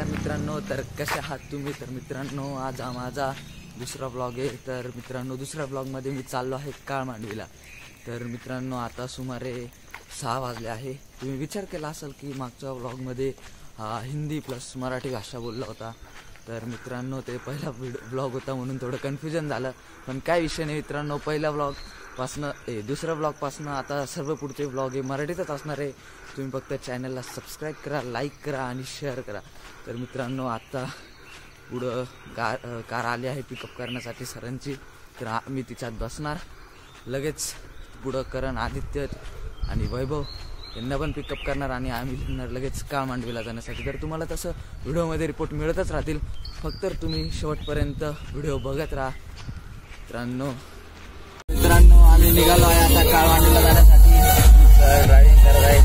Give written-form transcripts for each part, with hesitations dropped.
नमस्कार मित्रांनो, तर कसे आहात तुम्ही? तर मित्रांनो, आज माझा दुसरा ब्लॉग आहे. तर मित्रांनो, दुसऱ्या ब्लॉगमध्ये मी चाललो आहे काळमांडवीला. तर मित्रांनो, आता सुमारे 6 वाजले आहे. तुम्ही विचार केला असेल की मागच्या ब्लॉगमध्ये हिंदी प्लस मराठी भाषा बोलला होता. तर मित्रांनो, ते पहिला ब्लॉग होता म्हणून थोडं कन्फ्युजन झालं. पण काय विषय नाही मित्रांनो, पहिल्या ब्लॉगपासनं दुसऱ्या ब्लॉगपासनं आता सर्व पुढचे ब्लॉग हे मराठीतच असणार आहे. तुम्ही फक्त चॅनलला सबस्क्राईब करा, लाईक करा आणि शेअर करा. तर मित्रांनो, आता पुढं कार आली आहे पिकअप करण्यासाठी सरांची. तर मी तिच्यात बसणार. लगेच पुढं करण, आदित्य आणि वैभव यांना पण पिकअप करणार आणि आम्ही निघणार लगेच काळमांडवीला जाण्यासाठी. तर तुम्हाला तसं व्हिडिओमध्ये रिपोर्ट मिळतच राहतील, फक्त तुम्ही शेवटपर्यंत व्हिडिओ बघत राहा. मित्रांनो आम्ही निघालो आहे आता काळमांडवीला जाण्यासाठी. ड्रायव्हिंग करत आहे.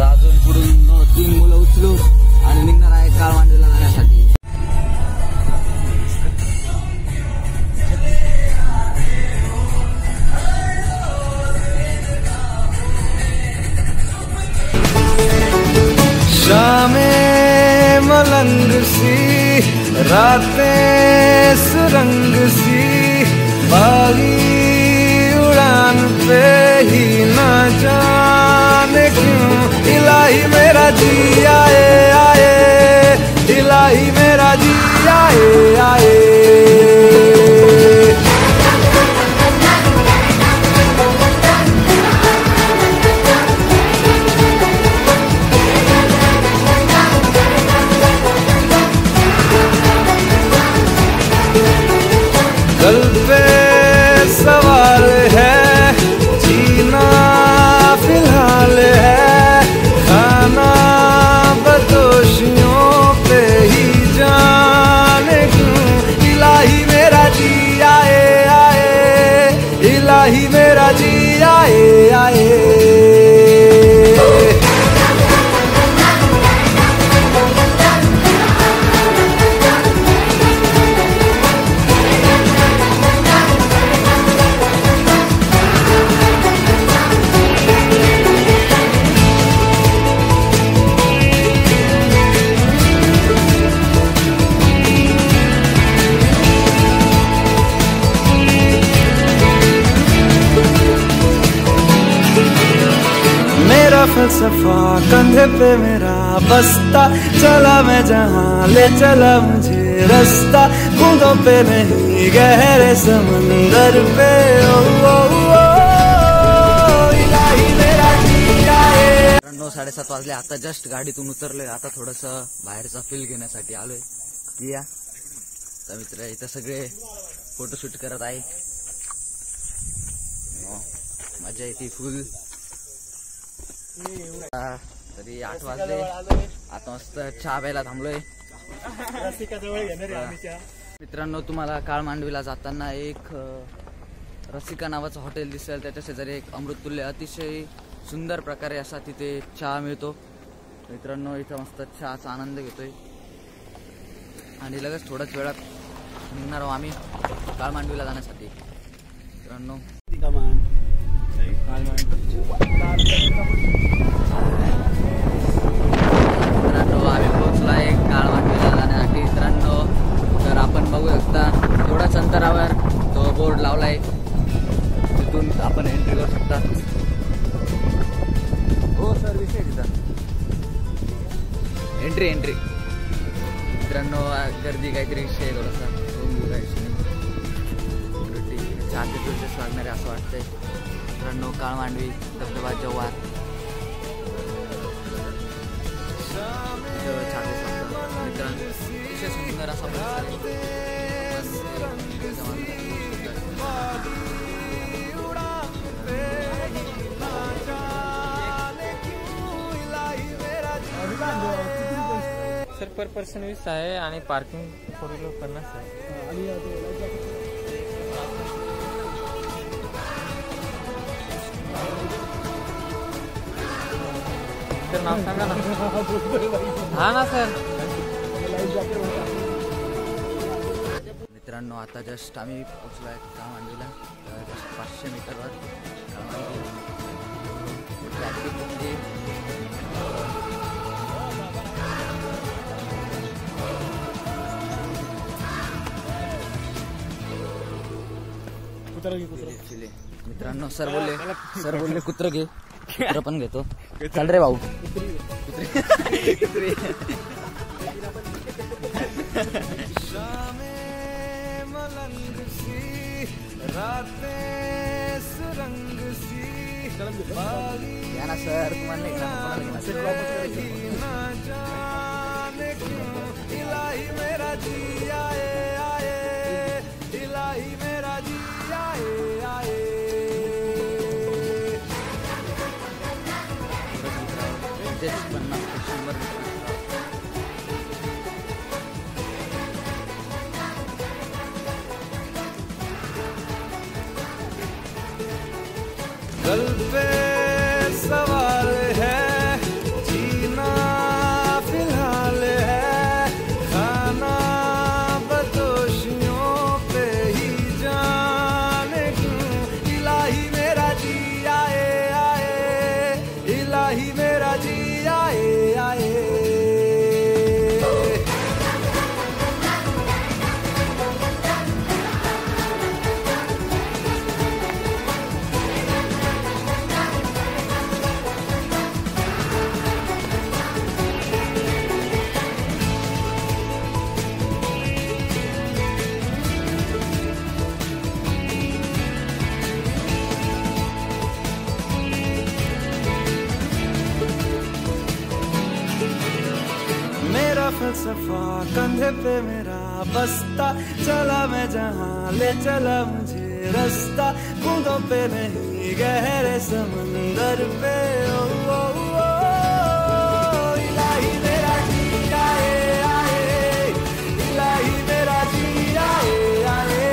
अजून पुढून 3 मुलं उचलू आणि निघणार आहे काळमांडवीला जाण्यासाठी. शामें मलंग सी, रातें सुरंग सी, बागी उड़ान पे ही ना जाने क्यों इलाही मेरा जी आए आए, इलाही मेरा जी आए आए. कल पे सवार है, जीना फिलहाल है, खाना बदोशियों पे ही जाने क्यों इलाही मेरा जी आए आए, इलाही मेरा जी आए आए. मेरा फलसफा कंधे पे मेरा बस्ता, चला मैं जहाँ ले चला मुझे रास्ता, बूंदों पे नहीं गहरे समंदर पे. ओ, ओ, ओ, इलाही मेरा जी आए. 7:30 वाजले. आता जस्ट गाडीतून उतरलोय. आता थोडंसं बाहेरचा फील घेण्यासाठी आलोय. या तर मित्र इथं सगळे फोटोशूट करत आहे. मजा येते फुल. तरी 8 वाजले. आता मस्त चहा प्यायला थांबलोय. मित्रांनो, तुम्हाला काळमांडवीला जाताना एक रसिका नावाचं हॉटेल दिसेल. त्याच्या शेजारी एक अमृततुल्य अतिशय सुंदर प्रकारे असा तिथे चहा मिळतो. मित्रांनो, इथं मस्त चहाचा आनंद घेतोय आणि लगेच थोड्याच वेळात निघणार आहोत आम्ही काळमांडवीला जाण्यासाठी. मित्रांनो, आम्ही पोहोचलो आहे काळमांडवीला जाण्यासाठी. मित्रांनो, तर आपण बघू शकता थोड्याच अंतरावर तो बोर्ड लावलाय, तिथून आपण एंट्री करू शकता. हो सर, विषय तिथं एंट्री. मित्रांनो, गर्दी काहीतरी विषय थोडासा चारते तुझेच लागणार आहे असं वाटतंय. मित्रांनो, काळमांडवी धबधबा जव्हार मित्रांनो, अतिशय सुंदर असा सर पर पर्सन 20 आहे आणि पार्किंग 50 आहे. सर नाव सांगा ना. हा ना सर. मित्रांनो, आता जस्ट आम्ही पोहोचलो आहे काळमांडवीला. 500 मीटरवर काळमांडवी. चिले. मित्रांनो सर बोलले कुत्र घे, कुत्र पण घेतो. चल रे भाऊ. कुत्री. या ना सर, तुम्हाला नाही दिल पे सवाल है, जीना फिलहाल है, खाना बदोशियों पे ही जाने क्यों. इलाही मेरा जी आए आए, इलाही मेरा जी आए आए. मेरा फलसफा कंधे पे मेरा बस्ता, चला मैं जहाँ ले चला मुझे रास्ता. बूंदों पे नहीं गहरे समंदर पे. ओ, ओ, ओ, इलाही मेरा जी आए आए, इलाही मेरा जी आए आए.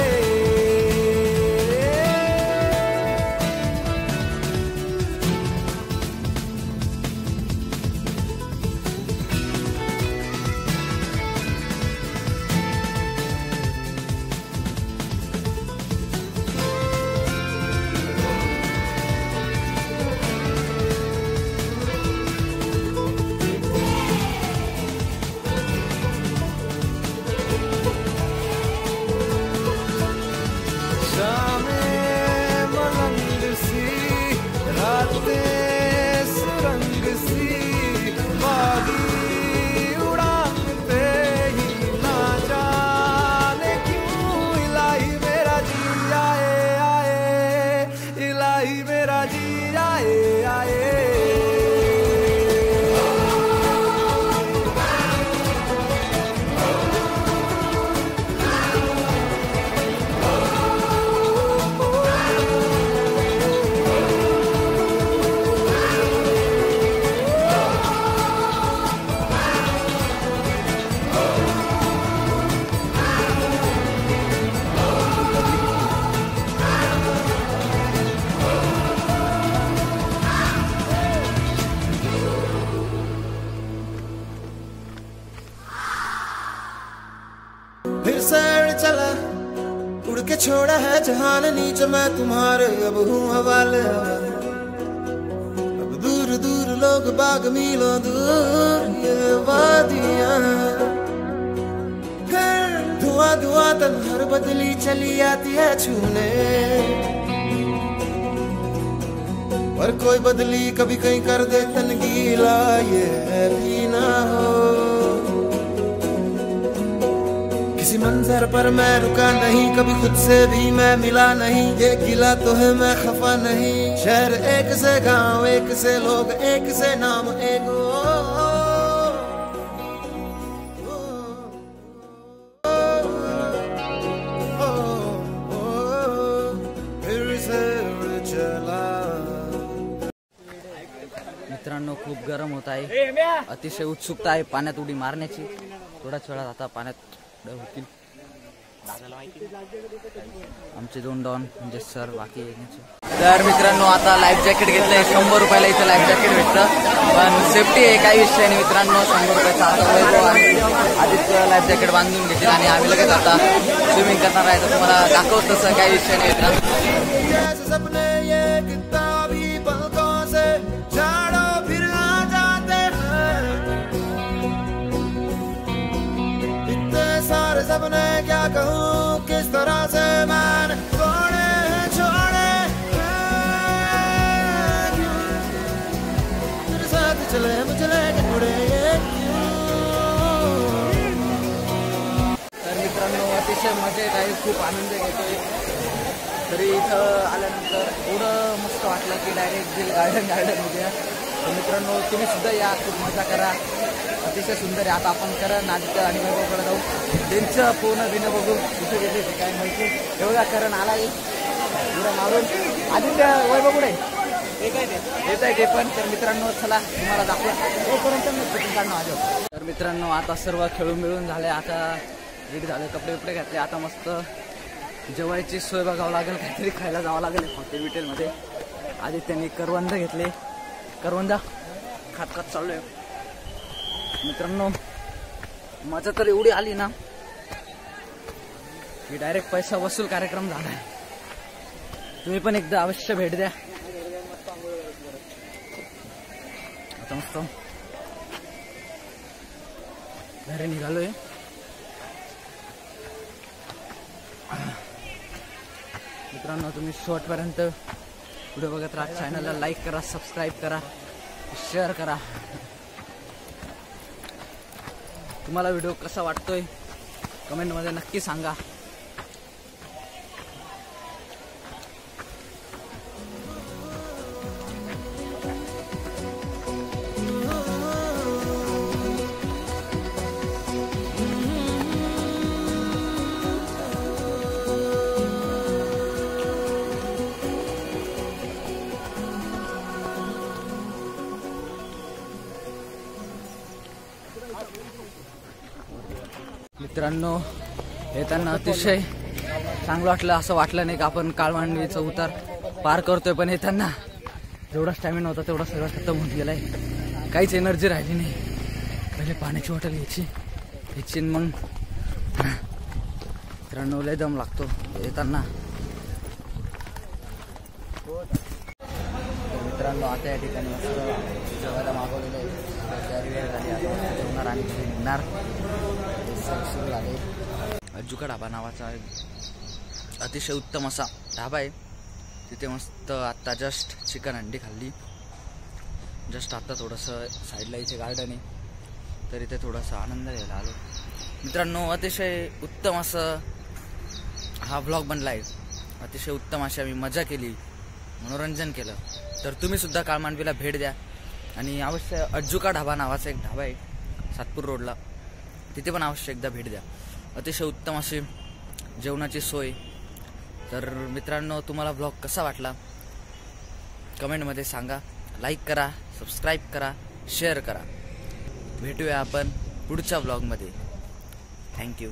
फिर सैर चला, उड़ के छोड़ा है जहान नीचे, मैं तुम्हारे अब हूँ हवाले. अब दूर दूर लोग बाग मीलों दूर ये वादियाँ. फिर धुआं धुआं तन हर बदली चली आती है छूने, पर कोई बदली कभी कहीं कर दे तन गीला, ये भी ना हो. किसी मंजर पर मैं रुका नहीं, कभी खुद से भी मैं मिला नहीं. ये गिला तो है मैं खफा नहीं. शहर एक से गांव, एक से लोग, एक से नाम, एक फिर से चला. मित्रांनो खूप गरम होत आहे, अतिशय उत्सुकता आहे पाण्यात उडी मारण्याची. थोड्याच वेळात आता पाण्यात होतील आमचे 2 डॉन म्हणजे सर बाकी. तर मित्रांनो आता लाईफ जॅकेट घेतलंय, 100 रुपयाला इथं लाईफ जॅकेट भेटतं, पण सेफ्टी आहे काही विषय नाही मित्रांनो. 100 रुपयाचा आता वैभव आहे. आधीच लाईफ जॅकेट बांधून घेतील आणि आम्ही लगेच आता स्विमिंग करणार आहे, तर तुम्हाला दाखवत तसं काही विषय नाही मित्रांनो. सारे सपने क्या कहूँ, किस तरह से मैंने तोड़े हैं अतिशय मजा येत आहे, खूप आनंद घेतोय. तरी इथं आल्यानंतर एवढं मस्त वाटलं की डायरेक्ट गार्डन उद्या. तर मित्रांनो तुम्ही सुद्धा या, खूप मजा करा, अतिशय सुंदर आहे. आता आपण करण आदित्य आणि वैभवकडे जाऊ, त्यांचं पूर्ण बिनं बघू कुठे गेले ते काय माहिती. एवढा करण आला पुढं मारून. आदित्य वैभव कुठे येत आहे ते पण. तर मित्रांनो चला तुम्हाला दाखवा तर मित्रांनो आता सर्व खेळून मिळून झाले, आता रेडी झाले, कपडे बिपडे घातले. आता मस्त जेवायची सोय बघावं लागेल, काहीतरी खायला जावं लागेल हॉटेलमध्ये. आदित्यने करवंद घेतले, करवंदा खात चाललोय. मित्रांनो मजा तर एवढी आली ना की डायरेक्ट पैसा वसूल कार्यक्रम झाला आहे. तुम्ही पण एकदा अवश्य भेट द्या. आता मस्त घरी निघालोय. मित्रांनो तुम्ही शेवटपर्यंत व्हिडिओ बघत राहा. चॅनलला लाईक करा, सबस्क्राईब करा, शेअर करा. तुम्हाला व्हिडिओ कसा वाटतोय कमेंटमध्ये नक्की सांगा. मित्रांनो येताना अतिशय चांगलं वाटलं. असं वाटलं नाही की आपण काळमांडवीचा उतार पार करतोय, पण येताना जेवढा स्टॅमिना होता तेवढा सगळं खतम होत गेलाय. काहीच एनर्जी राहिली नाही. पहिले पाण्याची बॉटल घ्यायची मग मित्रांनो लय दम लागतो येताना. मित्रांनो आता या ठिकाणी जेवायला मागवलेलं आहे, तयारी वेळ झाली. आता जेवणार आणि निघणार. सुरू झाले. अज्जुका ढाबा नावाचा अतिशय उत्तम असा ढाबा आहे. तिथे मस्त आत्ता जस्ट चिकन अंडी खाल्ली. जस्ट आत्ता थोडंसं साईडला इथे गार्डन आहे, तर इथे थोडासा आनंद घ्यायला आलो. मित्रांनो अतिशय उत्तम असं हा व्लॉग बनला आहे. अतिशय उत्तम अशी आम्ही मजा केली, मनोरंजन केलं. तर तुम्ही सुद्धा काळमांडवीला भेट द्या आणि अवश्य अज्जुका ढाबा नावाचा एक ढाबा आहे सातपूर रोडला, तिथे पण अवश्य एकदा भेट द्या. अतिशय उत्तम अशी जेवणाची सोय. तर मित्रांनो तुम्हाला ब्लॉग कसा वाटला कमेंटमध्ये सांगा. लाईक करा, सबस्क्राईब करा, शेअर करा. भेटूया आपण पुढच्या ब्लॉगमध्ये. थँक्यू.